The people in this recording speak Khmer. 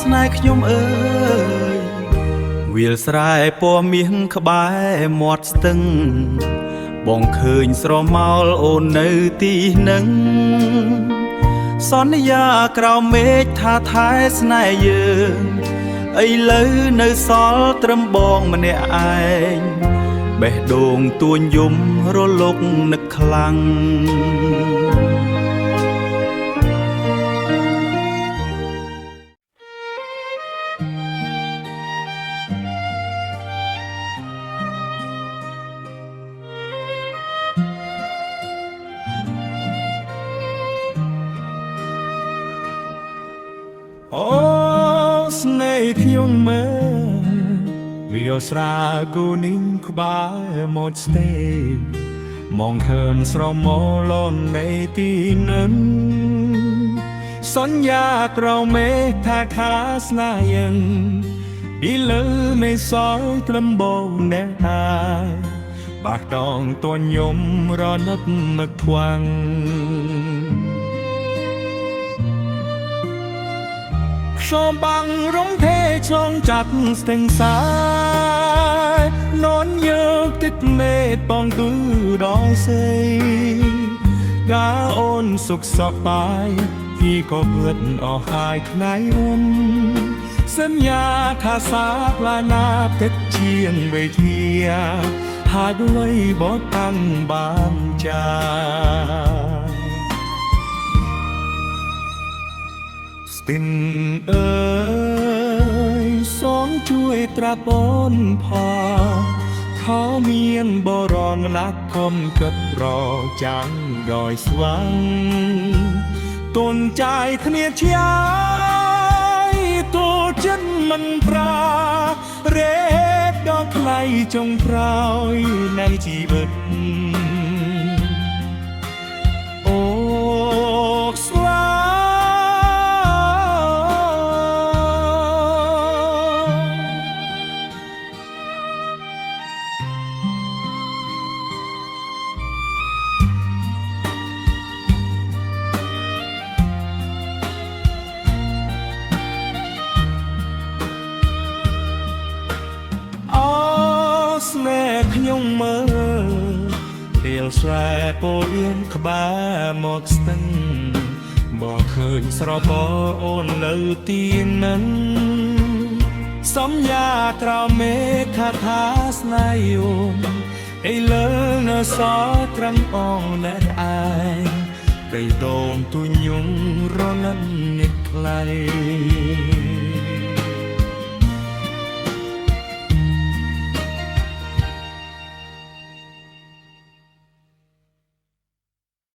ស្នេហ៍ខ្ញុំអើយវាលស្រែពណ៌មាសក្បែរមាត់ស្ទឹងបងឃើញស្រមោលអូននៅទីនឹងសន្យាក្រោមមេឃថាថែស្នេហ៍យើងឥឡូវនៅសល់ត្រឹមបងម្នាក់ឯងបេះដូងទួញយំរលកនឹកខ្លាំងអូស្នេហ៍ខ្ញុំមើលវាស្រែគូនីងក្បែរមាត់ស្ទេមองឃើញស្រមោលននៃទីនឹងសន្យាក្រោមមេឃថាខាស្នេហ៍យើងពីលើមេសល់ត្រឹមបងណែហើយបាក់តងតួញយំរនឹកនឹកថ្វាំងខ្ញុំបាំងរំភេឆ្លងចាត់ស្ទឹងសាយននយកទឹកមេតបងគឺដល់សេកាអូនសុខសប្បាយពីក៏ព្រិតអស់ហើយថ្ងៃអូនសន្យាថាសាផ្លាណាទឹកជាងវេធាហើយដូចបត់តាំងបានចាស្ទឹងអើយសូមជួយត្រាបនផលខោមានបរងណាក់ខំគិតរចាំងរយស្វាំងទុនចាយគ្នាឆ្យាយតូចិនមិនប្រារេតដល់ថ្លៃចុងក្រោយនៃជីវិតអូស្លាស្នេហ៍ខ្ញុំមើលរៀលស្រែពោលៀនក្បែរមកស្ទឹងមកឃើញស្របអូននៅទីនឹងសន្យាក្រោមមេឃថាស្នេហ៍យំឥឡូវនៅសល់ត្រឹមបងណែឯងបេះដូងទួញយំរលឹកនឹកថ្លៃ